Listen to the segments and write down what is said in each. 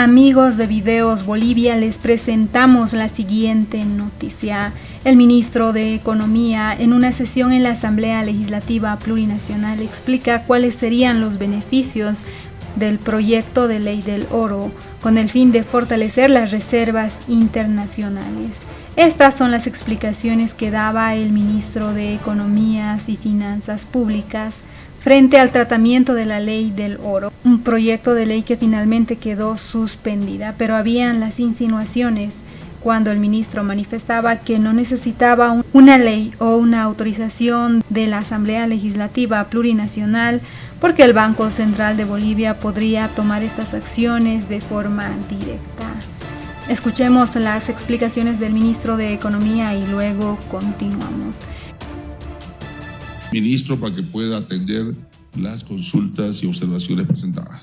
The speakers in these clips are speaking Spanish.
Amigos de Videos Bolivia, les presentamos la siguiente noticia. El ministro de Economía, en una sesión en la Asamblea Legislativa Plurinacional, explica cuáles serían los beneficios del proyecto de ley del oro, con el fin de fortalecer las reservas internacionales. Estas son las explicaciones que daba el ministro de Economías y Finanzas Públicas frente al tratamiento de la ley del oro, un proyecto de ley que finalmente quedó suspendida, pero habían las insinuaciones cuando el ministro manifestaba que no necesitaba una ley o una autorización de la Asamblea Legislativa Plurinacional porque el Banco Central de Bolivia podría tomar estas acciones de forma directa. Escuchemos las explicaciones del ministro de Economía y luego continuamos. Ministro, para que pueda atender las consultas y observaciones presentadas.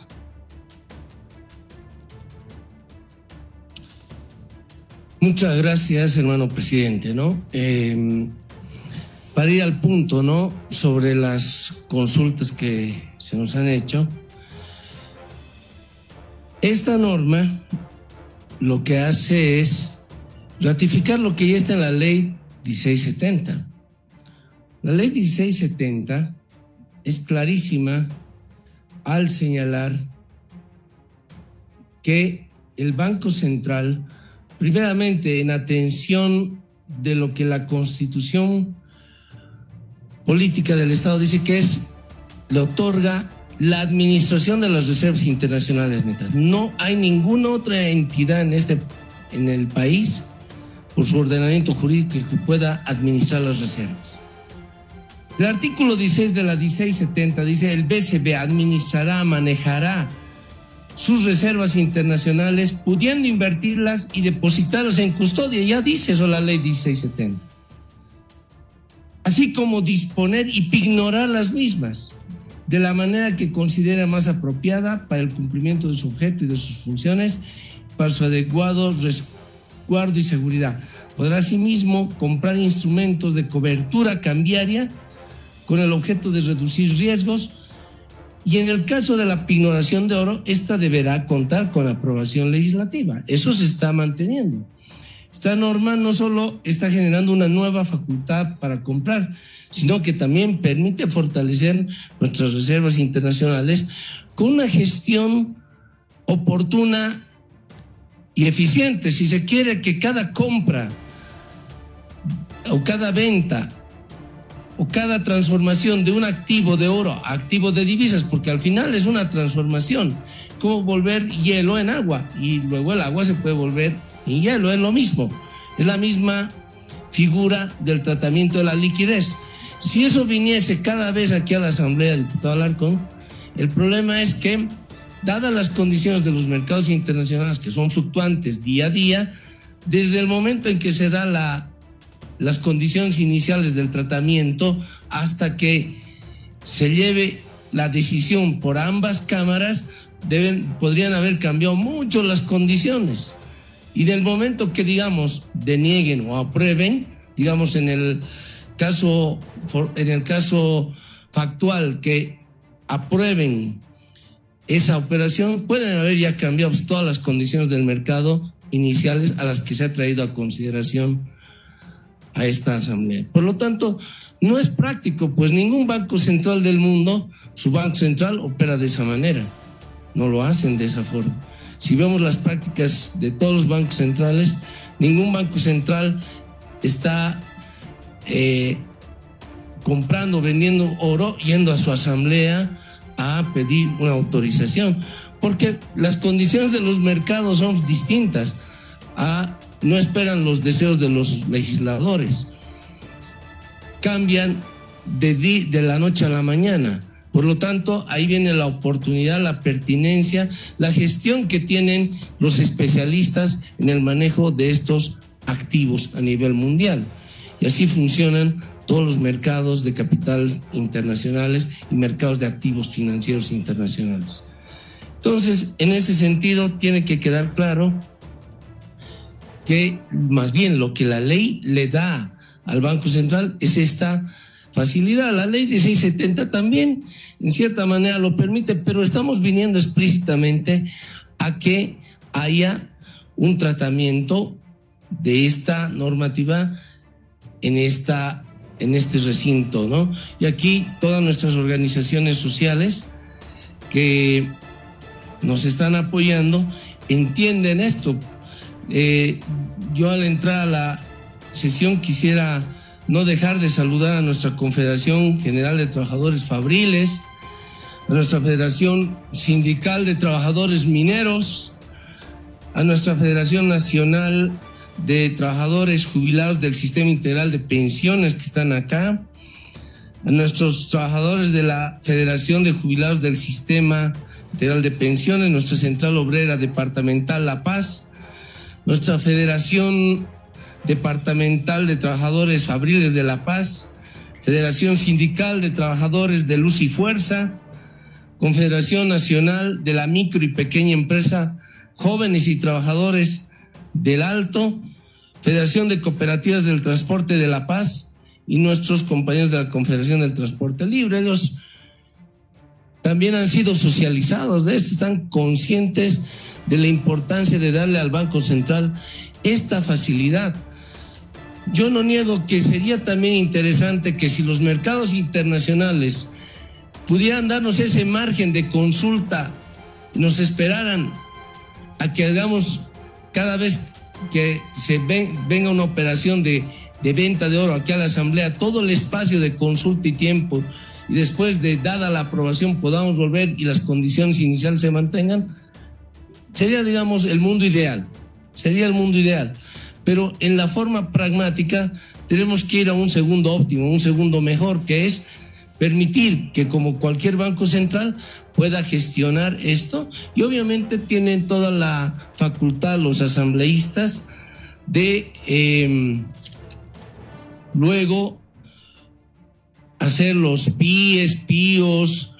Muchas gracias, hermano presidente, para ir al punto, sobre las consultas que se nos han hecho. Esta norma lo que hace es ratificar lo que ya está en la ley 1670. La ley 1670 es clarísima al señalar que el Banco Central, primeramente en atención de lo que la Constitución Política del Estado dice que le otorga la administración de las reservas internacionales netas. No hay ninguna otra entidad en el país, por su ordenamiento jurídico, que pueda administrar las reservas. El artículo 16 de la 1670 dice: el BCB administrará, manejará sus reservas internacionales, pudiendo invertirlas y depositarlas en custodia. Ya dice eso la ley 1670. Así como disponer y pignorar las mismas de la manera que considera más apropiada para el cumplimiento de su objeto y de sus funciones, para su adecuado resguardo y seguridad. Podrá asimismo comprar instrumentos de cobertura cambiaria con el objeto de reducir riesgos, y en el caso de la pignoración de oro, esta deberá contar con aprobación legislativa. Eso se está manteniendo. Esta norma no solo está generando una nueva facultad para comprar, sino que también permite fortalecer nuestras reservas internacionales con una gestión oportuna y eficiente. Si se quiere que cada compra o cada venta o cada transformación de un activo de oro a activo de divisas, porque al final es una transformación, como volver hielo en agua, y luego el agua se puede volver en hielo, es lo mismo, es la misma figura del tratamiento de la liquidez. Si eso viniese cada vez aquí a la Asamblea del diputado Alarcón, el problema es que, dadas las condiciones de los mercados internacionales que son fluctuantes día a día, desde el momento en que se da las condiciones iniciales del tratamiento hasta que se lleve la decisión por ambas cámaras, podrían haber cambiado mucho las condiciones. Y del momento que, denieguen o aprueben, en el caso factual que aprueben esa operación, pueden haber ya cambiado todas las condiciones del mercado iniciales a las que se ha traído a consideración a esta asamblea. Por lo tanto, no es práctico, pues ningún banco central del mundo, su banco central opera de esa manera, no lo hacen de esa forma. Si vemos las prácticas de todos los bancos centrales, ningún banco central está comprando, vendiendo oro, yendo a su asamblea a pedir una autorización, porque las condiciones de los mercados son distintas. No esperan los deseos de los legisladores, cambian de la noche a la mañana. Por lo tanto, ahí viene la oportunidad, la pertinencia, la gestión que tienen los especialistas en el manejo de estos activos a nivel mundial. Y así funcionan todos los mercados de capital internacionales y mercados de activos financieros internacionales. Entonces, en ese sentido, tiene que quedar claro que más bien lo que la ley le da al Banco Central es esta facilidad. La ley 1670 también en cierta manera lo permite, pero estamos viniendo explícitamente a que haya un tratamiento de esta normativa en este recinto, ¿no? Y aquí todas nuestras organizaciones sociales que nos están apoyando entienden esto. Yo al entrar a la sesión quisiera no dejar de saludar a nuestra Confederación General de Trabajadores Fabriles, a nuestra Federación Sindical de Trabajadores Mineros, a nuestra Federación Nacional de Trabajadores Jubilados del Sistema Integral de Pensiones que están acá, a nuestros trabajadores de la Federación de Jubilados del Sistema Integral de Pensiones, nuestra Central Obrera Departamental La Paz, nuestra Federación Departamental de Trabajadores Fabriles de La Paz, Federación Sindical de Trabajadores de Luz y Fuerza, Confederación Nacional de la Micro y Pequeña Empresa, Jóvenes y Trabajadores del Alto, Federación de Cooperativas del Transporte de La Paz y nuestros compañeros de la Confederación del Transporte Libre. Ellos también han sido socializados de esto, están conscientes de la importancia de darle al Banco Central esta facilidad. Yo no niego que sería también interesante que si los mercados internacionales pudieran darnos ese margen de consulta, nos esperaran a que hagamos cada vez que venga una operación de venta de oro aquí a la Asamblea, todo el espacio de consulta y tiempo, y después de dada la aprobación podamos volver y las condiciones iniciales se mantengan, sería, digamos, el mundo ideal. Sería el mundo ideal. Pero en la forma pragmática tenemos que ir a un segundo óptimo, un segundo mejor, que es permitir que como cualquier banco central pueda gestionar esto, y obviamente tienen toda la facultad los asambleístas de luego hacer los PIOs,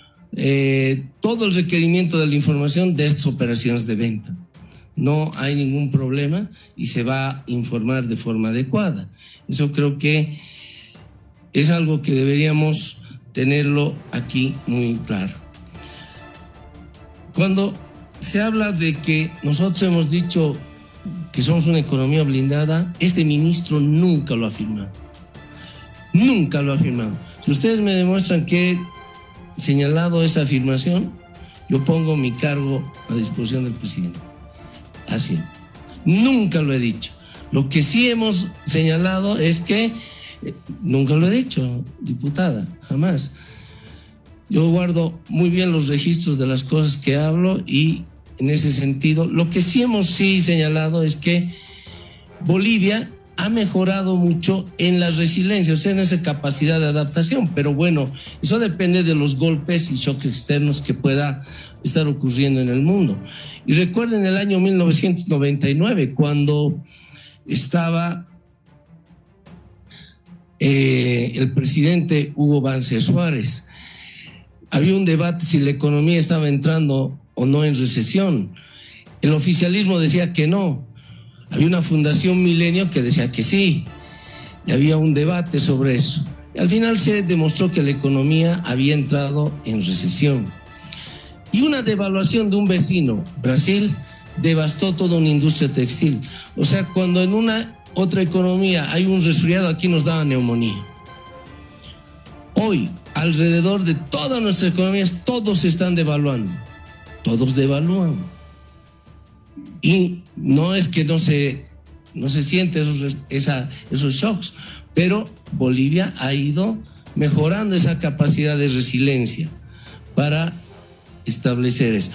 todo el requerimiento de la información de estas operaciones de venta. No hay ningún problema y se va a informar de forma adecuada. Eso creo que es algo que deberíamos tenerlo aquí muy claro. Cuando se habla de que nosotros hemos dicho que somos una economía blindada, este ministro nunca lo ha afirmado. Nunca lo ha afirmado. Si ustedes me demuestran que he señalado esa afirmación, yo pongo mi cargo a disposición del presidente. Así. Nunca lo he dicho. Lo que sí hemos señalado es que nunca lo he dicho, diputada, jamás. Yo guardo muy bien los registros de las cosas que hablo y en ese sentido, lo que sí hemos señalado es que Bolivia ha mejorado mucho en la resiliencia, o sea, en esa capacidad de adaptación, pero bueno, eso depende de los golpes y shocks externos que pueda estar ocurriendo en el mundo. Y recuerden el año 1999, cuando estaba el presidente Hugo Banzer Suárez, había un debate si la economía estaba entrando o no en recesión. El oficialismo decía que no. Había una fundación Milenio que decía que sí, y había un debate sobre eso. Y al final se demostró que la economía había entrado en recesión. Y una devaluación de un vecino, Brasil, devastó toda una industria textil. O sea, cuando en una otra economía hay un resfriado, aquí nos daba neumonía. Hoy, alrededor de todas nuestras economías, todos se están devaluando. Todos devalúan. Y no es que no se sienten esos shocks, pero Bolivia ha ido mejorando esa capacidad de resiliencia para establecer eso.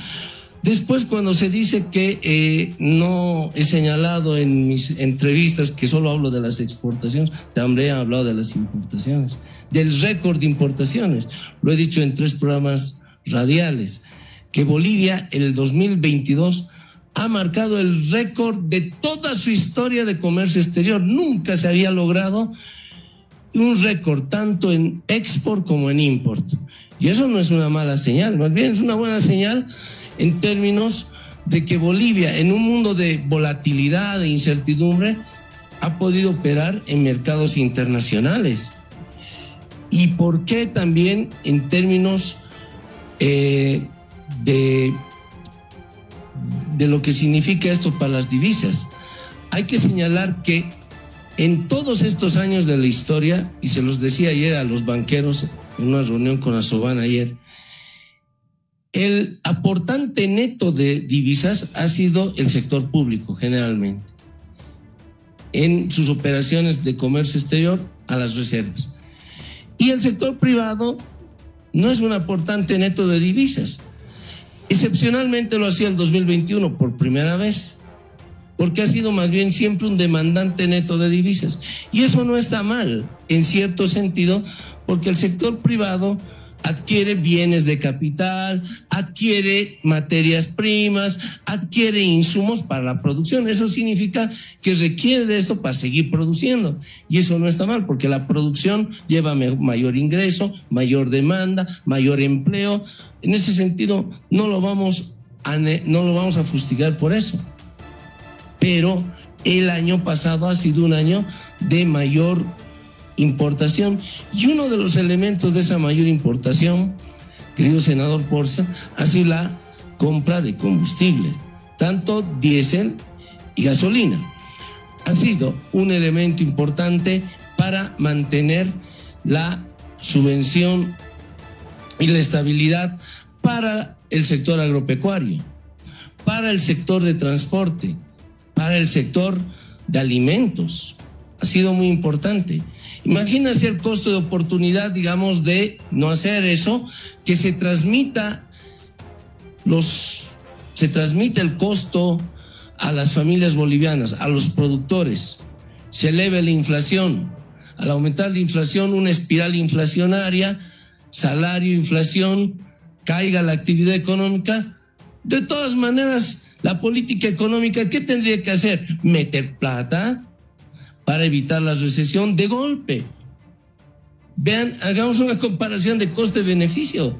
Después, cuando se dice que no he señalado en mis entrevistas que solo hablo de las exportaciones, también he hablado de las importaciones, del récord de importaciones. Lo he dicho en 3 programas radiales, que Bolivia en el 2022 ha marcado el récord de toda su historia de comercio exterior. Nunca se había logrado un récord tanto en export como en import. Y eso no es una mala señal, más bien es una buena señal en términos de que Bolivia, en un mundo de volatilidad e incertidumbre, ha podido operar en mercados internacionales. ¿Y por qué también en términos de de lo que significa esto para las divisas. Hay que señalar que en todos estos años de la historia, y se los decía ayer a los banqueros en una reunión con Asoban ayer, el aportante neto de divisas ha sido el sector público generalmente, en sus operaciones de comercio exterior a las reservas. Y el sector privado no es un aportante neto de divisas. Excepcionalmente lo hacía el 2021 por primera vez, porque ha sido más bien siempre un demandante neto de divisas. Y eso no está mal, en cierto sentido, porque el sector privado adquiere bienes de capital, adquiere materias primas, adquiere insumos para la producción. Eso significa que requiere de esto para seguir produciendo. Y eso no está mal, porque la producción lleva mayor ingreso, mayor demanda, mayor empleo. En ese sentido, no lo vamos a fustigar por eso. Pero el año pasado ha sido un año de mayor importación, y uno de los elementos de esa mayor importación, querido senador Porcia, ha sido la compra de combustible, tanto diésel y gasolina. Ha sido un elemento importante para mantener la subvención y la estabilidad para el sector agropecuario, para el sector de transporte, para el sector de alimentos. Ha sido muy importante. Imagínense el costo de oportunidad, digamos, de no hacer eso, que se transmita el costo a las familias bolivianas, a los productores. Se eleve la inflación. Al aumentar la inflación, una espiral inflacionaria, salario, inflación, caiga la actividad económica. De todas maneras, la política económica, ¿qué tendría que hacer? Meter plata para evitar la recesión de golpe. Vean, hagamos una comparación de coste-beneficio.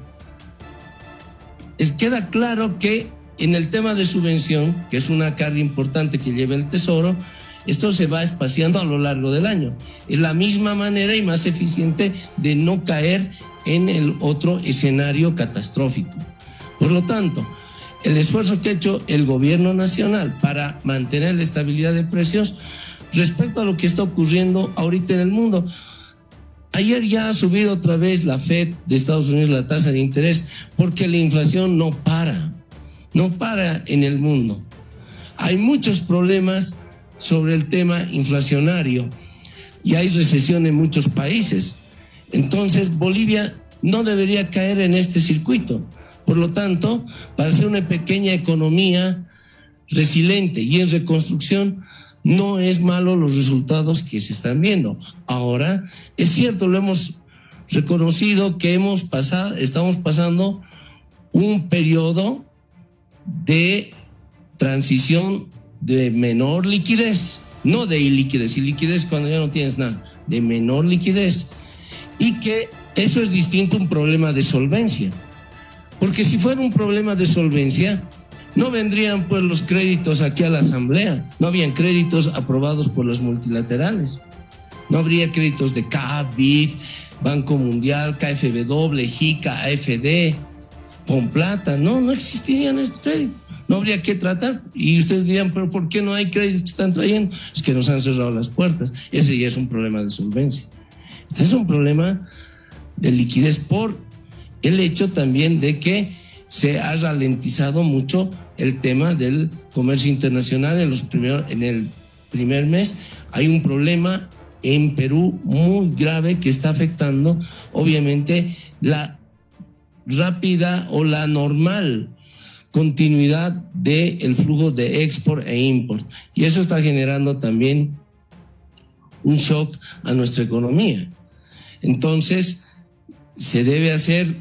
Queda claro que en el tema de subvención, que es una carga importante que lleva el Tesoro, esto se va espaciando a lo largo del año. Es la misma manera y más eficiente de no caer en el otro escenario catastrófico. Por lo tanto, el esfuerzo que ha hecho el gobierno nacional para mantener la estabilidad de precios respecto a lo que está ocurriendo ahorita en el mundo. Ayer ya ha subido otra vez la Fed de Estados Unidos la tasa de interés, porque la inflación no para en el mundo. Hay muchos problemas sobre el tema inflacionario y hay recesión en muchos países. Entonces Bolivia no debería caer en este circuito. Por lo tanto, para ser una pequeña economía resiliente y en reconstrucción, no es malo los resultados que se están viendo. Ahora, es cierto, lo hemos reconocido que estamos pasando un periodo de transición de menor liquidez, no de iliquidez, iliquidez cuando ya no tienes nada, de menor liquidez, y que eso es distinto a un problema de solvencia, porque si fuera un problema de solvencia, no vendrían pues los créditos aquí a la Asamblea, no habían créditos aprobados por los multilaterales, no habría créditos de CAF, BID, Banco Mundial, KfW, JICA, AFD, Fomplata, no existirían estos créditos, no habría que tratar. Y ustedes dirían, pero ¿por qué no hay créditos que están trayendo? Es que nos han cerrado las puertas. Ese ya es un problema de solvencia. Este es un problema de liquidez por el hecho también de que se ha ralentizado mucho el tema del comercio internacional en el primer mes. Hay un problema en Perú muy grave que está afectando obviamente la rápida o la normal continuidad del flujo de export e import, y eso está generando también un shock a nuestra economía. Entonces se debe hacer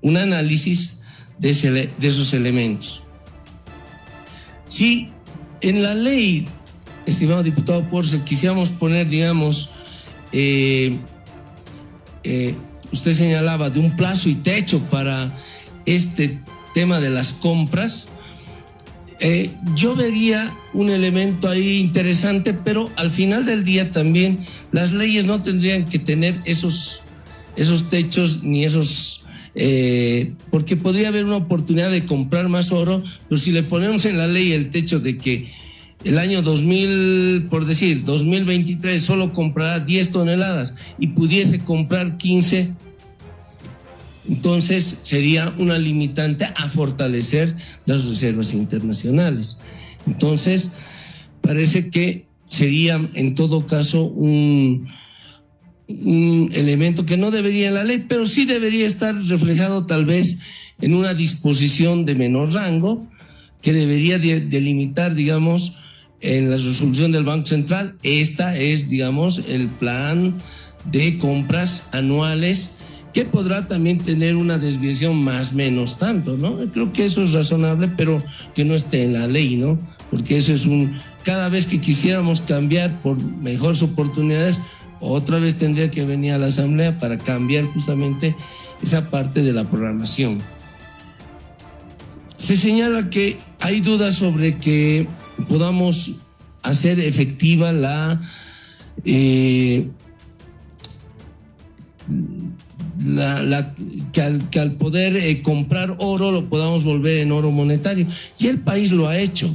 un análisis de esos elementos. Si en la ley, estimado diputado Porcia, quisiéramos poner, digamos, usted señalaba de un plazo y techo para este tema de las compras, yo vería un elemento ahí interesante, pero al final del día también las leyes no tendrían que tener esos techos ni esos porque podría haber una oportunidad de comprar más oro, pero si le ponemos en la ley el techo de que el año 2023 solo comprará 10 toneladas y pudiese comprar 15, entonces sería una limitante a fortalecer las reservas internacionales. Entonces, parece que sería en todo caso un elemento que no debería en la ley, pero sí debería estar reflejado tal vez en una disposición de menor rango que debería delimitar, digamos, en la resolución del Banco Central. Esta es, digamos, el plan de compras anuales, que podrá también tener una desviación más o menos tanto, ¿no? Creo que eso es razonable, pero que no esté en la ley, ¿no? Porque eso es cada vez que quisiéramos cambiar por mejores oportunidades, otra vez tendría que venir a la Asamblea para cambiar justamente esa parte de la programación. Se señala que hay dudas sobre que podamos hacer efectiva que al poder comprar oro lo podamos volver en oro monetario, y el país lo ha hecho,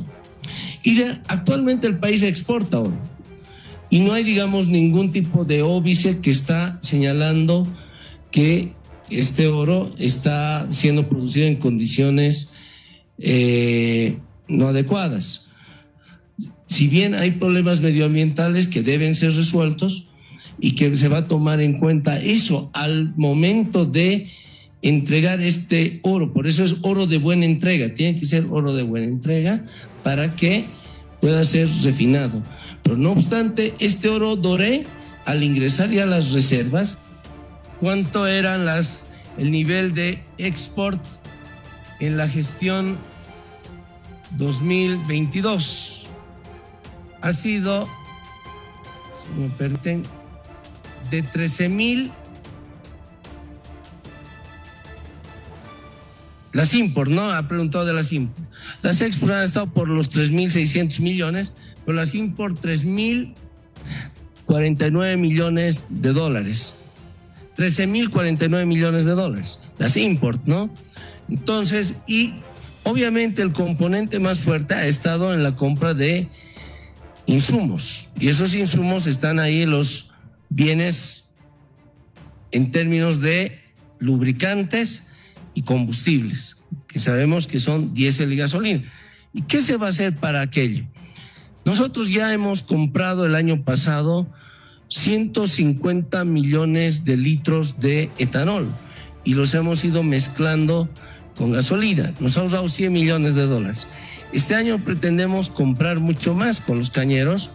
y actualmente el país exporta oro y no hay, digamos, ningún tipo de óbice que está señalando que este oro está siendo producido en condiciones no adecuadas. Si bien hay problemas medioambientales que deben ser resueltos y que se va a tomar en cuenta eso al momento de entregar este oro, por eso es oro de buena entrega, tiene que ser oro de buena entrega para que pueda ser refinado. Pero no obstante, este oro doré, al ingresar ya a las reservas, ¿cuánto eran el nivel de export en la gestión 2022? Ha sido, si me permiten, de 13,000. Las import, ¿no? Ha preguntado de las import. Las export han estado por los 3,600 millones, pero las import 3,049 millones de dólares. 13,049 millones de dólares. Las import, ¿no? Entonces, y obviamente el componente más fuerte ha estado en la compra de insumos, y esos insumos están ahí, los bienes en términos de lubricantes y combustibles, que sabemos que son diésel y gasolina. ¿Y qué se va a hacer para aquello? Nosotros ya hemos comprado el año pasado 150 millones de litros de etanol y los hemos ido mezclando con gasolina. Nos ha ahorrado 100 millones de dólares. Este año pretendemos comprar mucho más con los cañeros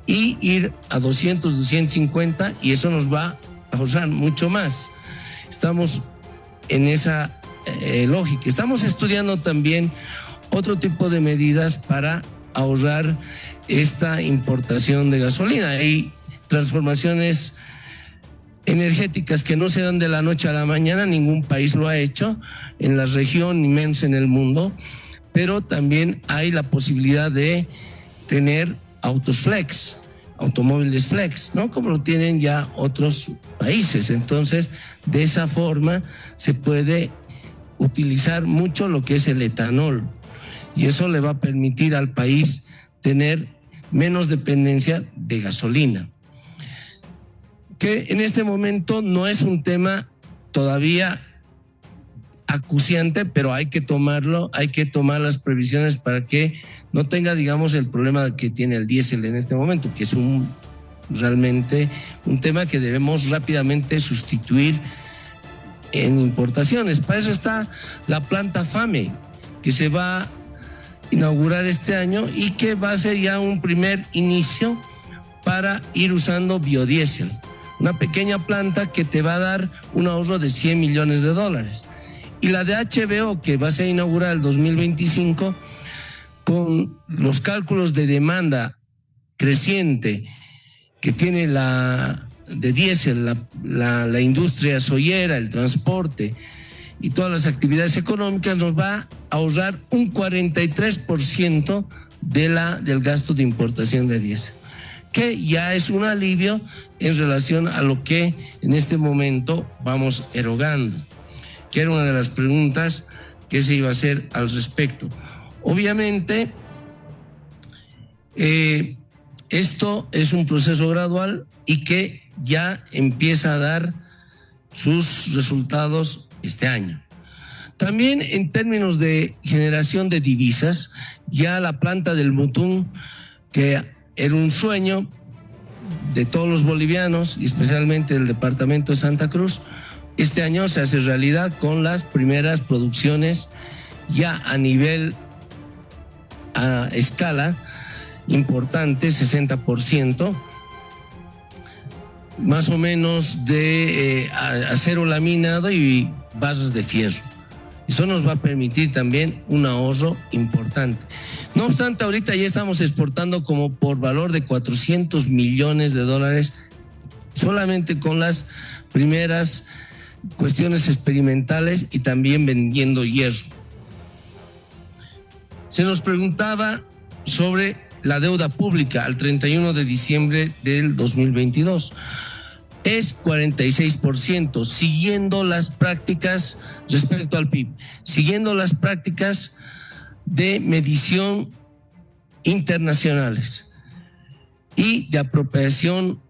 y ir a 200, 250, y eso nos va a ahorrar mucho más. Estamos en esa lógica. Estamos estudiando también otro tipo de medidas para ahorrar esta importación de gasolina. Hay transformaciones energéticas que no se dan de la noche a la mañana, ningún país lo ha hecho en la región ni menos en el mundo, pero también hay la posibilidad de tener autos flex, automóviles flex, ¿no? Como lo tienen ya otros países. Entonces, de esa forma se puede utilizar mucho lo que es el etanol, y eso le va a permitir al país tener menos dependencia de gasolina, que en este momento no es un tema todavía acuciante, pero hay que tomarlo, hay que tomar las previsiones para que no tenga, digamos, el problema que tiene el diésel en este momento, que es realmente un tema que debemos rápidamente sustituir en importaciones. Para eso está la planta FAME, que se va a inaugurar este año y que va a ser ya un primer inicio para ir usando biodiesel. Una pequeña planta que te va a dar un ahorro de 100 millones de dólares. Y la de HBO, que va a ser inaugurada el 2025, con los cálculos de demanda creciente que tiene de diésel, la industria soyera, el transporte y todas las actividades económicas, nos va a ahorrar un 43% del gasto de importación de diésel, que ya es un alivio en relación a lo que en este momento vamos erogando. que era una de las preguntas que se iba a hacer al respecto. Obviamente, esto es un proceso gradual y que ya empieza a dar sus resultados este año. También en términos de generación de divisas, ya la planta del Mutún, que era un sueño de todos los bolivianos, y especialmente del departamento de Santa Cruz, este año se hace realidad con las primeras producciones ya a nivel, a escala importante, 60%, más o menos de acero laminado y barras de fierro. Eso nos va a permitir también un ahorro importante. No obstante, ahorita ya estamos exportando como por valor de $400 millones solamente con las primeras cuestiones experimentales y también vendiendo hierro. Se nos preguntaba sobre la deuda pública al 31 de diciembre del 2022. Es 46%, siguiendo las prácticas respecto al PIB, siguiendo las prácticas de medición internacionales y de apropiación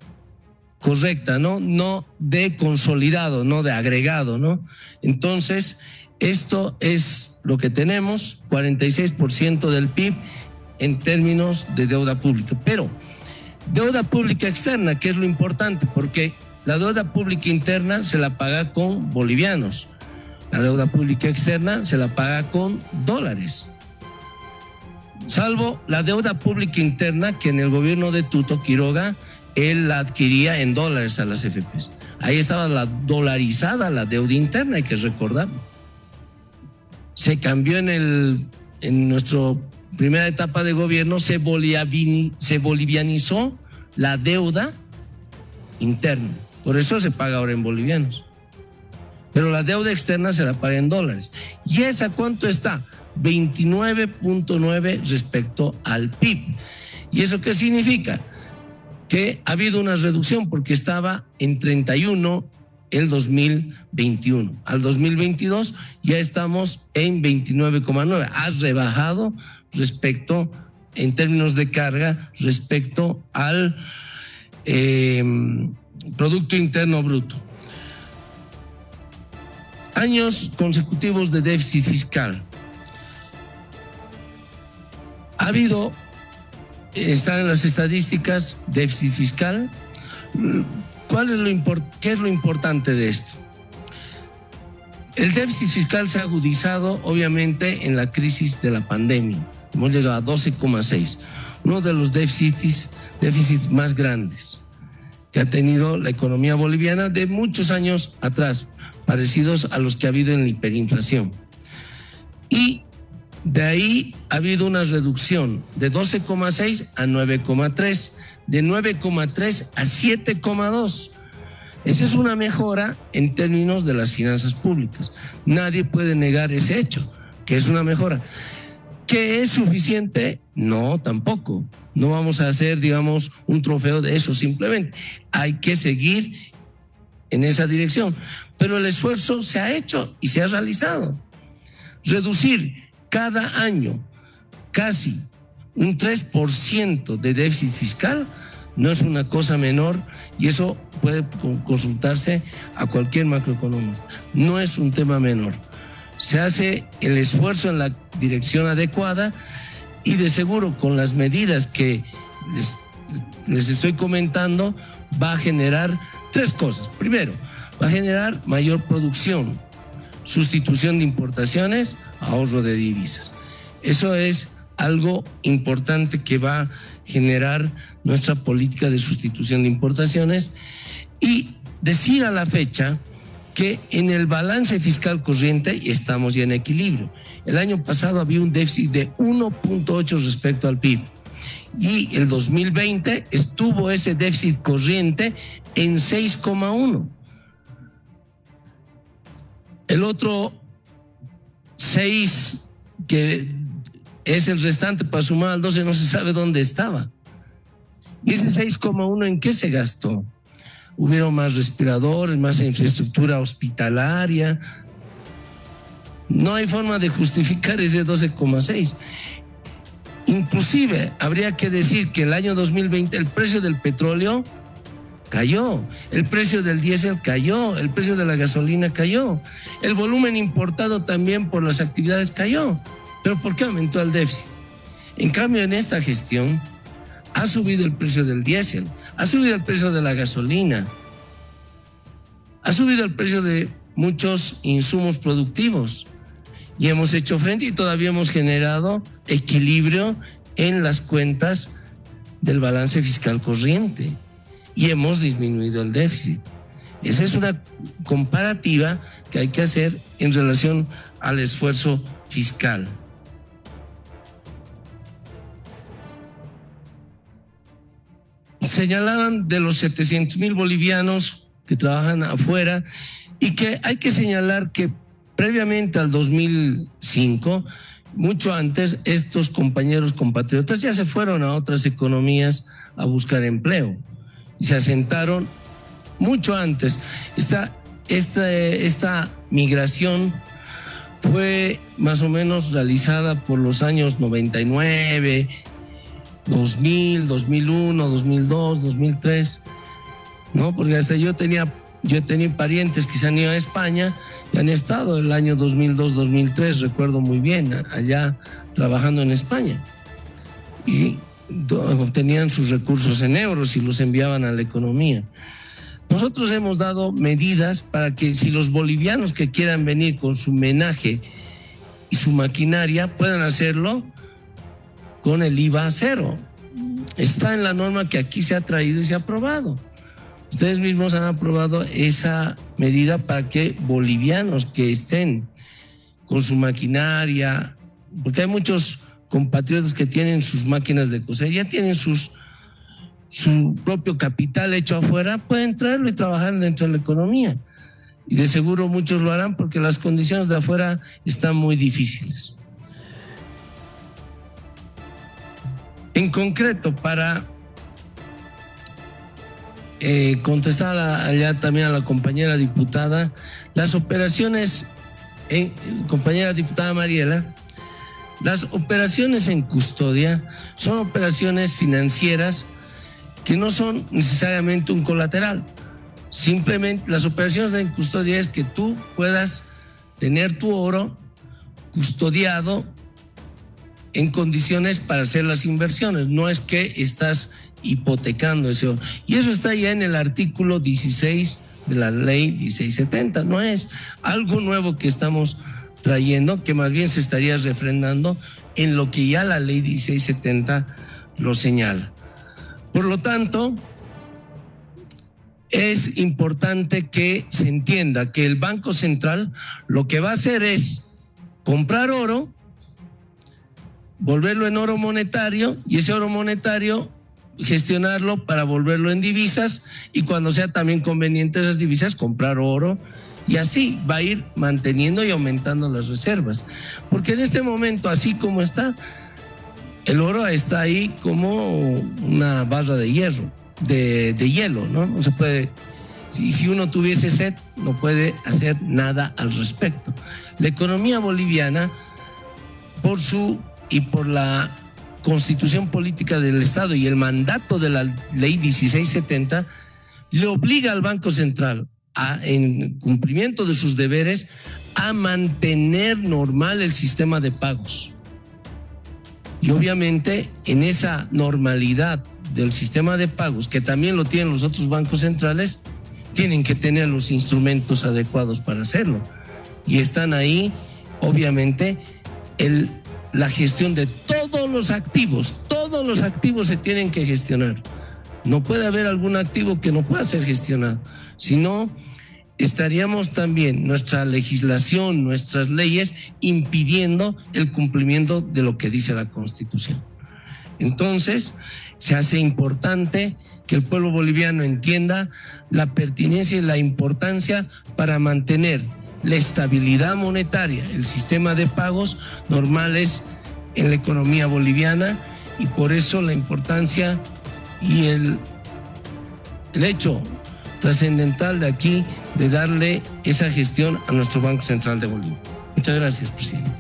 correcta, no de consolidado, no de agregado, ¿no? Entonces, esto es lo que tenemos, 46% del PIB en términos de deuda pública. Pero deuda pública externa, que es lo importante, porque la deuda pública interna se la paga con bolivianos, la deuda pública externa se la paga con dólares, salvo la deuda pública interna que en el gobierno de Tuto Quiroga él la adquiría en dólares a las FPs. Ahí estaba la dolarizada la deuda interna, hay que recordarlo. Se cambió en nuestra primera etapa de gobierno, se bolivianizó la deuda interna. Por eso se paga ahora en bolivianos. Pero la deuda externa se la paga en dólares. ¿Y esa cuánto está? 29.9 respecto al PIB. ¿Y eso qué significa? Que ha habido una reducción porque estaba en 31 el 2021. Al 2022 ya estamos en 29.9. Ha rebajado respecto, en términos de carga, respecto al Producto Interno Bruto. Años consecutivos de déficit fiscal. Ha habido, están en las estadísticas, déficit fiscal. ¿Qué es lo importante de esto? El déficit fiscal se ha agudizado, obviamente, en la crisis de la pandemia. Hemos llegado a 12,6, uno de los déficits más grandes que ha tenido la economía boliviana de muchos años atrás, parecidos a los que ha habido en la hiperinflación. Y de ahí ha habido una reducción de 12,6 a 9,3, de 9,3 a 7,2. Esa es una mejora en términos de las finanzas públicas. Nadie puede negar ese hecho, que es una mejora. ¿Que es suficiente? No, tampoco. No vamos a hacer, digamos, un trofeo de eso simplemente. Hay que seguir en esa dirección. Pero el esfuerzo se ha hecho y se ha realizado. Reducir cada año casi un 3% de déficit fiscal no es una cosa menor, y eso puede consultarse a cualquier macroeconomista. No es un tema menor. Se hace el esfuerzo en la dirección adecuada y de seguro con las medidas que les estoy comentando va a generar tres cosas. Primero, va a generar mayor producción, sustitución de importaciones, ahorro de divisas. Eso es algo importante que va a generar nuestra política de sustitución de importaciones, y decir a la fecha que en el balance fiscal corriente estamos ya en equilibrio. El año pasado había un déficit de 1.8 respecto al PIB y el 2020 estuvo ese déficit corriente en 6,1. El otro 6, que es el restante para sumar al 12, no se sabe dónde estaba. ¿Y ese 6,1 en qué se gastó? Hubieron más respiradores, más infraestructura hospitalaria, No hay forma de justificar ese 12,6. Inclusive habría que decir que el año 2020 el precio del petróleo cayó, el precio del diésel cayó, el precio de la gasolina cayó, el volumen importado también por las actividades cayó. ¿Pero por qué aumentó el déficit? En cambio, en esta gestión ha subido el precio del diésel, ha subido el precio de la gasolina, ha subido el precio de muchos insumos productivos y hemos hecho frente y todavía hemos generado equilibrio en las cuentas del balance fiscal corriente y hemos disminuido el déficit. Esa es una comparativa que hay que hacer en relación al esfuerzo fiscal. Señalaban de los 700,000 bolivianos que trabajan afuera y que hay que señalar que previamente al 2005, mucho antes, estos compañeros compatriotas ya se fueron a otras economías a buscar empleo y se asentaron mucho antes. Esta migración fue más o menos realizada por los años 99, 2000, 2001, 2002, 2003, ¿no? Porque hasta yo tenía parientes que se han ido a España y han estado el año 2002, 2003, recuerdo muy bien, allá trabajando en España. Y obtenían sus recursos en euros y los enviaban a la economía. Nosotros hemos dado medidas para que si los bolivianos que quieran venir con su menaje y su maquinaria puedan hacerlo con el IVA cero. Está en la norma que aquí se ha traído y se ha aprobado. Ustedes mismos han aprobado esa medida para que bolivianos que estén con su maquinaria, porque hay muchos compatriotas que tienen sus máquinas de coser, ya tienen su propio capital hecho afuera, pueden traerlo y trabajar dentro de la economía. Y de seguro muchos lo harán porque las condiciones de afuera están muy difíciles. En concreto, para contestar allá también a la compañera diputada, las operaciones, compañera diputada Mariela, las operaciones en custodia son operaciones financieras que no son necesariamente un colateral. Simplemente las operaciones en custodia es que tú puedas tener tu oro custodiado en condiciones para hacer las inversiones. No es que estás hipotecando ese oro. Y eso está ya en el artículo 16 de la ley 1670. No es algo nuevo que estamos trayendo, que más bien se estaría refrendando en lo que ya la ley 1670 lo señala. Por lo tanto, es importante que se entienda que el Banco Central lo que va a hacer es comprar oro, volverlo en oro monetario y ese oro monetario gestionarlo para volverlo en divisas y cuando sea también conveniente esas divisas comprar oro y así va a ir manteniendo y aumentando las reservas. Porque en este momento, así como está, el oro está ahí como una barra de hierro, de hielo, ¿no? No se puede, si uno tuviese sed, no puede hacer nada al respecto. La economía boliviana, por la Constitución Política del Estado y el mandato de la Ley 1670, le obliga al Banco Central, en cumplimiento de sus deberes, a mantener normal el sistema de pagos. Y obviamente en esa normalidad del sistema de pagos, que también lo tienen los otros bancos centrales, tienen que tener los instrumentos adecuados para hacerlo. Y están ahí, obviamente, la gestión de todos los activos se tienen que gestionar. No puede haber algún activo que no pueda ser gestionado, sino estaríamos también nuestra legislación, nuestras leyes impidiendo el cumplimiento de lo que dice la Constitución. Entonces, se hace importante que el pueblo boliviano entienda la pertinencia y la importancia para mantener la estabilidad monetaria, el sistema de pagos normales en la economía boliviana y por eso la importancia y el hecho trascendental de aquí de darle esa gestión a nuestro Banco Central de Bolivia. Muchas gracias, presidente.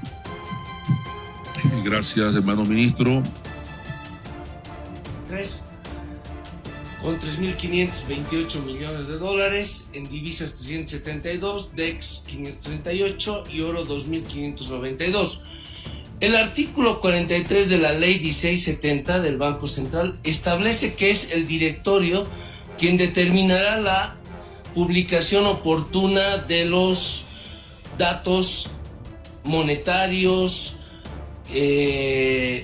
Gracias, hermano ministro. 3 con 3.528 millones de dólares, en divisas 372, DEX 538 y oro 2.592. El artículo 43 de la ley 1670 del Banco Central establece que es el directorio quien determinará la publicación oportuna de los datos monetarios y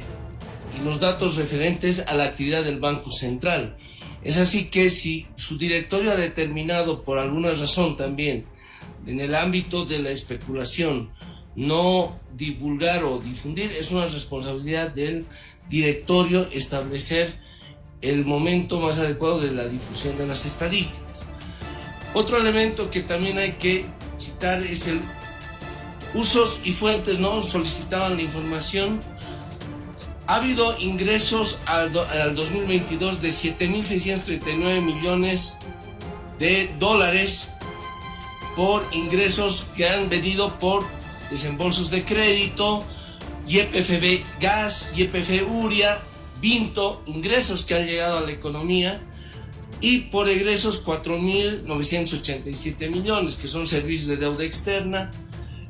los datos referentes a la actividad del Banco Central. Es así que si su directorio ha determinado por alguna razón también en el ámbito de la especulación no divulgar o difundir, es una responsabilidad del directorio establecer el momento más adecuado de la difusión de las estadísticas. Otro elemento que también hay que citar es el usos y fuentes, ¿no? Solicitaban la información. Ha habido ingresos al 2022 de 7.639 millones de dólares por ingresos que han venido por desembolsos de crédito, YPF Gas, YPF Uria, Vinto, ingresos que han llegado a la economía, y por egresos 4.987 millones, que son servicios de deuda externa.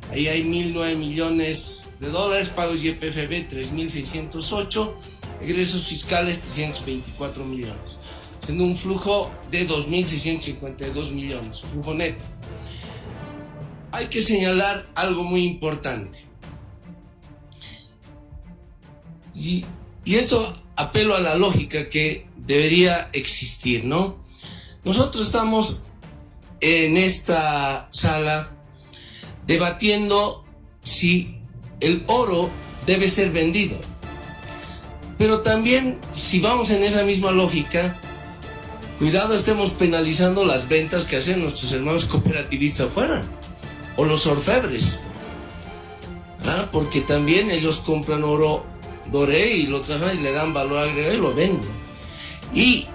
Ahí hay 1.009 millones de dólares, pagos YPFB 3.608, egresos fiscales 324 millones, siendo un flujo de 2.652 millones, flujo neto. Hay que señalar algo muy importante. Y esto apelo a la lógica que debería existir, ¿no? Nosotros estamos en esta sala debatiendo si el oro debe ser vendido. Pero también, si vamos en esa misma lógica, cuidado, estemos penalizando las ventas que hacen nuestros hermanos cooperativistas afuera, o los orfebres, porque también ellos compran oro doré y lo traen y le dan valor agregado y lo venden. Y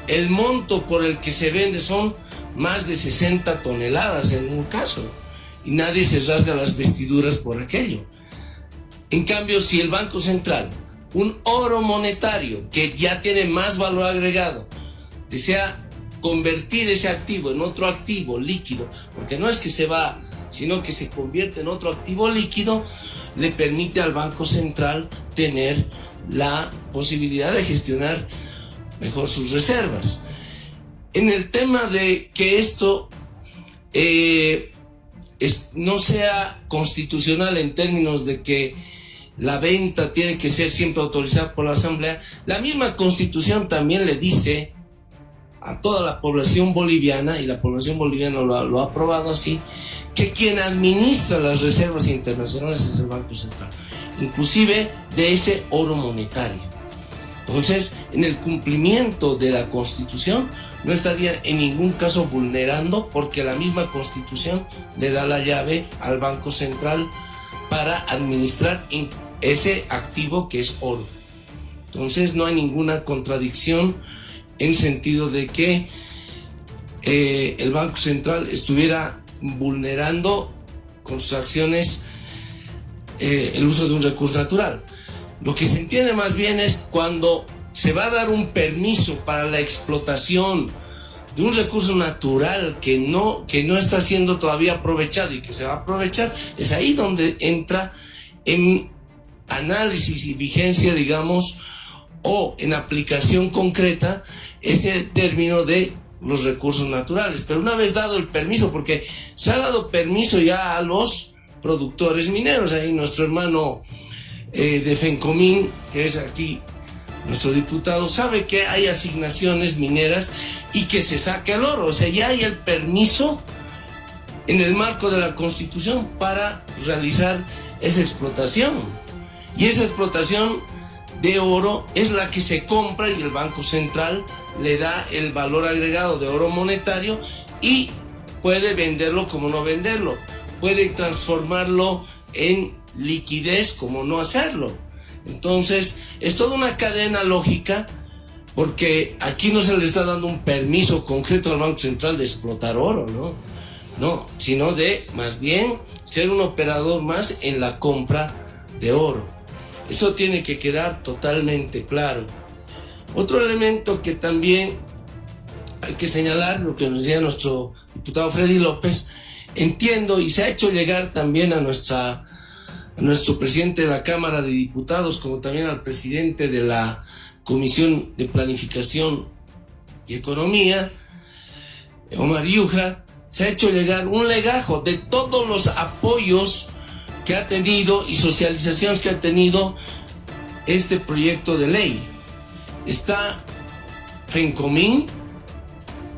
el monto por el que se vende son más de 60 toneladas en un caso, y nadie se rasga las vestiduras por aquello. En cambio, si el Banco Central, un oro monetario que ya tiene más valor agregado, desea convertir ese activo en otro activo líquido, porque no es que se va, sino que se convierte en otro activo líquido, le permite al Banco Central tener la posibilidad de gestionar mejor sus reservas. En el tema de que esto no sea constitucional en términos de que la venta tiene que ser siempre autorizada por la Asamblea, la misma Constitución también le dice a toda la población boliviana, y la población boliviana lo ha aprobado así, que quien administra las reservas internacionales es el Banco Central, inclusive de ese oro monetario. Entonces, en el cumplimiento de la Constitución, no estaría en ningún caso vulnerando, porque la misma Constitución le da la llave al Banco Central para administrar ese activo que es oro. Entonces, no hay ninguna contradicción en sentido de que el Banco Central estuviera vulnerando con sus acciones el uso de un recurso natural. Lo que se entiende más bien es cuando se va a dar un permiso para la explotación de un recurso natural que no está siendo todavía aprovechado y que se va a aprovechar, es ahí donde entra en análisis y vigencia, digamos, o en aplicación concreta ese término de los recursos naturales. Pero una vez dado el permiso, porque se ha dado permiso ya a los productores mineros, ahí nuestro hermano de FENCOMIN, que es aquí nuestro diputado, sabe que hay asignaciones mineras y que se saque el oro, o sea, ya hay el permiso en el marco de la Constitución para realizar esa explotación, y esa explotación de oro es la que se compra y el Banco Central le da el valor agregado de oro monetario y puede venderlo como no venderlo, puede transformarlo en liquidez como no hacerlo. Entonces es toda una cadena lógica, porque aquí no se le está dando un permiso concreto al Banco Central de explotar oro, ¿no? no, sino de más bien ser un operador más en la compra de oro. Eso tiene que quedar totalmente claro. Otro elemento que también hay que señalar, lo que nos decía nuestro diputado Freddy López, entiendo y se ha hecho llegar también a nuestro presidente de la Cámara de Diputados, como también al presidente de la Comisión de Planificación y Economía, Omar Yuja, se ha hecho llegar un legajo de todos los apoyos que ha tenido y socializaciones que ha tenido este proyecto de ley. Está FENCOMIN,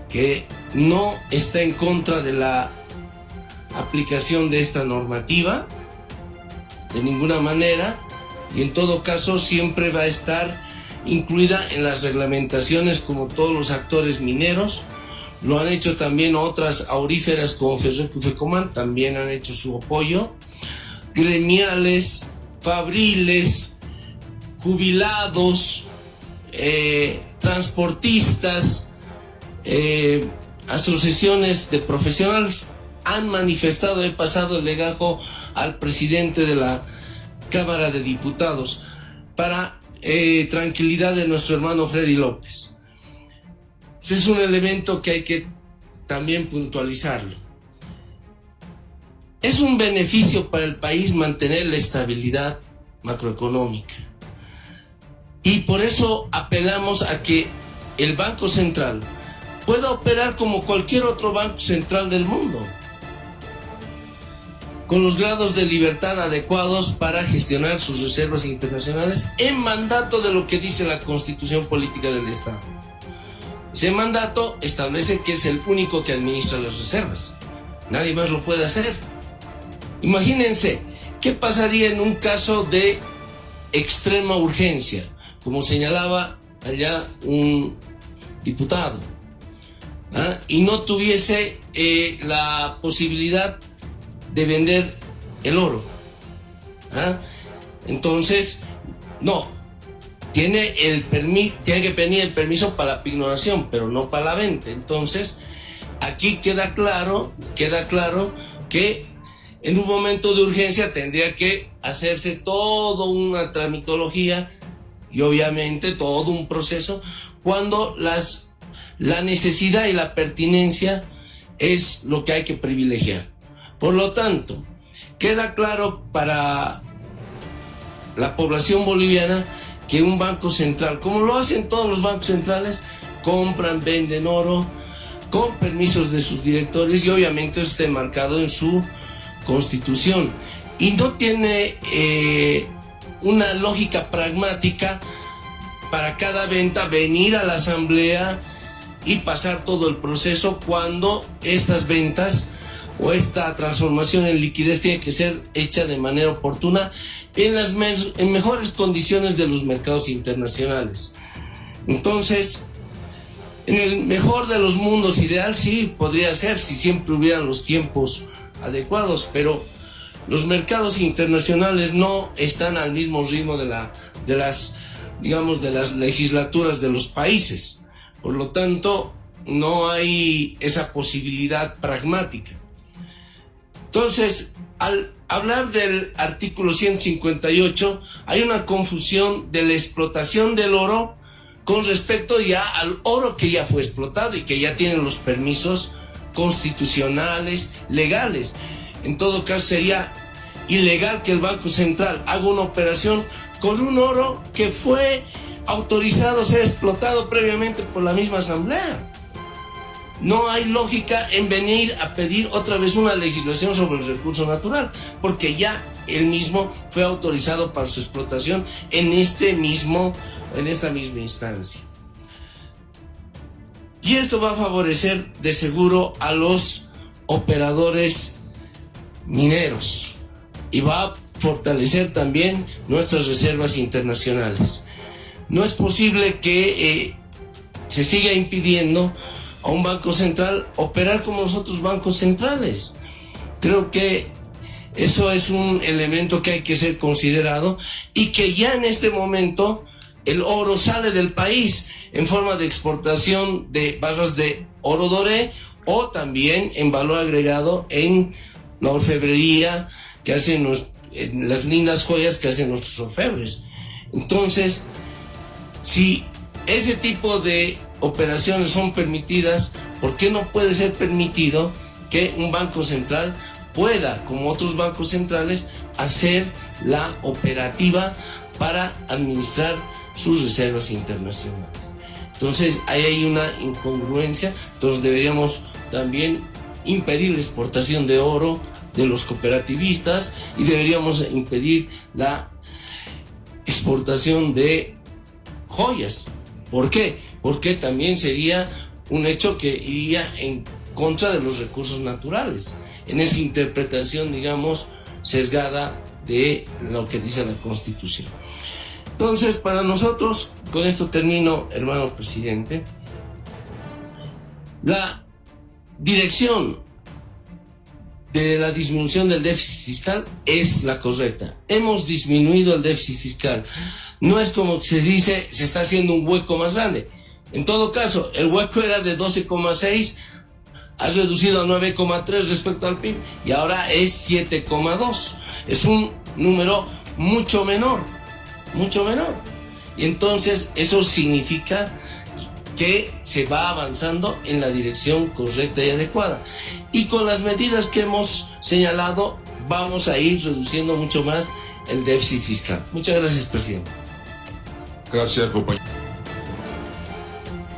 que no está en contra de la aplicación de esta normativa de ninguna manera, y en todo caso siempre va a estar incluida en las reglamentaciones como todos los actores mineros. Lo han hecho también otras auríferas como Ferroco y Fecoman, también han hecho su apoyo. Gremiales, fabriles, jubilados, transportistas, asociaciones de profesionales han manifestado, he pasado el legajo al presidente de la Cámara de Diputados para tranquilidad de nuestro hermano Freddy López. Ese es un elemento que hay que también puntualizarlo. Es un beneficio para el país mantener la estabilidad macroeconómica. Y por eso apelamos a que el Banco Central pueda operar como cualquier otro banco central del mundo, con los grados de libertad adecuados para gestionar sus reservas internacionales en mandato de lo que dice la Constitución Política del Estado. Ese mandato establece que es el único que administra las reservas. Nadie más lo puede hacer. Imagínense, ¿qué pasaría en un caso de extrema urgencia? Como señalaba allá un diputado, y no tuviese la posibilidad de vender el oro. Entonces, no, tiene que pedir el permiso para la pignoración, pero no para la venta. Entonces, aquí queda claro que en un momento de urgencia tendría que hacerse toda una tramitología y obviamente todo un proceso cuando la necesidad y la pertinencia es lo que hay que privilegiar. Por lo tanto, queda claro para la población boliviana que un banco central, como lo hacen todos los bancos centrales, compran, venden oro con permisos de sus directores y obviamente eso está enmarcado en su constitución y no tiene una lógica pragmática para cada venta venir a la asamblea y pasar todo el proceso cuando estas ventas o esta transformación en liquidez tiene que ser hecha de manera oportuna en mejores condiciones de los mercados internacionales. Entonces, en el mejor de los mundos ideal sí podría ser si siempre hubieran los tiempos adecuados, pero los mercados internacionales no están al mismo ritmo de las legislaturas de los países. Por lo tanto, no hay esa posibilidad pragmática. Entonces, al hablar del artículo 158, hay una confusión de la explotación del oro con respecto ya al oro que ya fue explotado y que ya tienen los permisos constitucionales, legales. En todo caso, sería ilegal que el Banco Central haga una operación con un oro que fue autorizado a ser explotado previamente por la misma Asamblea. No hay lógica en venir a pedir otra vez una legislación sobre el recurso natural, porque ya el mismo fue autorizado para su explotación en esta misma instancia. Y esto va a favorecer de seguro a los operadores mineros y va a fortalecer también nuestras reservas internacionales. No es posible que se siga impidiendo a un banco central operar como los otros bancos centrales. Creo que eso es un elemento que hay que ser considerado y que ya en este momento el oro sale del país en forma de exportación de barras de oro doré o también en valor agregado en la orfebrería que hacen en las lindas joyas que hacen nuestros orfebres. Entonces, si ese tipo de operaciones son permitidas, ¿por qué no puede ser permitido que un banco central pueda, como otros bancos centrales, hacer la operativa para administrar sus reservas internacionales? Entonces, ahí hay una incongruencia. Entonces, deberíamos también impedir la exportación de oro de los cooperativistas y deberíamos impedir la exportación de joyas. ¿Por qué? Porque también sería un hecho que iría en contra de los recursos naturales, en esa interpretación, digamos, sesgada de lo que dice la Constitución. Entonces, para nosotros, con esto termino, hermano presidente, la dirección de la disminución del déficit fiscal es la correcta. Hemos disminuido el déficit fiscal. No es como se dice, se está haciendo un hueco más grande. En todo caso, el hueco era de 12,6, ha reducido a 9,3 respecto al PIB y ahora es 7,2. Es un número mucho menor. Y entonces eso significa que se va avanzando en la dirección correcta y adecuada. Y con las medidas que hemos señalado, vamos a ir reduciendo mucho más el déficit fiscal. Muchas gracias, presidente. Gracias, compañero.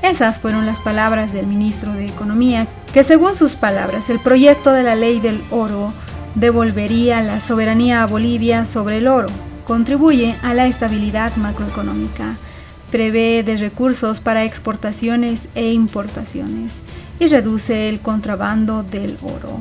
Esas fueron las palabras del ministro de Economía, que según sus palabras, el proyecto de la ley del oro devolvería la soberanía a Bolivia sobre el oro, contribuye a la estabilidad macroeconómica, prevé de recursos para exportaciones e importaciones y reduce el contrabando del oro.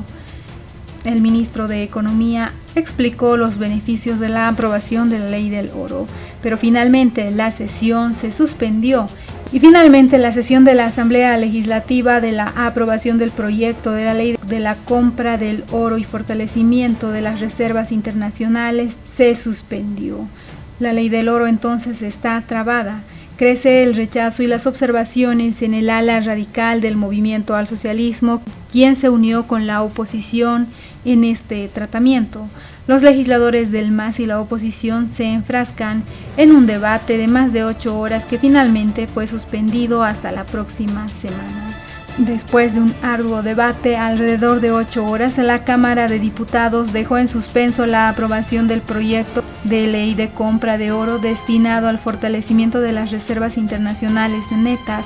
El ministro de Economía explicó los beneficios de la aprobación de la ley del oro, pero finalmente la sesión se suspendió y finalmente la sesión de la Asamblea Legislativa de la aprobación del proyecto de la ley de la compra del oro y fortalecimiento de las reservas internacionales se suspendió. La ley del oro entonces está trabada. Crece el rechazo y las observaciones en el ala radical del movimiento al socialismo, quien se unió con la oposición en este tratamiento. Los legisladores del MAS y la oposición se enfrascan en un debate de más de 8 horas que finalmente fue suspendido hasta la próxima semana. Después de un arduo debate, alrededor de 8 horas, la Cámara de Diputados dejó en suspenso la aprobación del proyecto de ley de compra de oro destinado al fortalecimiento de las reservas internacionales netas,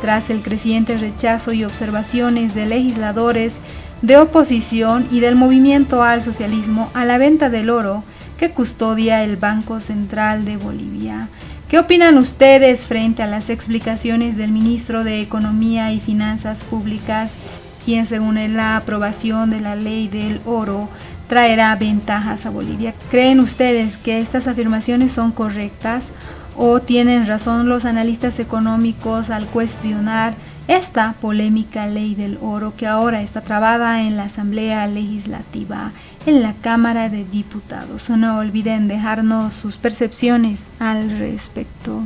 tras el creciente rechazo y observaciones de legisladores de oposición y del movimiento al socialismo a la venta del oro que custodia el Banco Central de Bolivia. ¿Qué opinan ustedes frente a las explicaciones del ministro de Economía y Finanzas Públicas, quien según la aprobación de la ley del oro traerá ventajas a Bolivia? ¿Creen ustedes que estas afirmaciones son correctas o tienen razón los analistas económicos al cuestionar esta polémica ley del oro que ahora está trabada en la Asamblea Legislativa, en la Cámara de Diputados? No olviden dejarnos sus percepciones al respecto.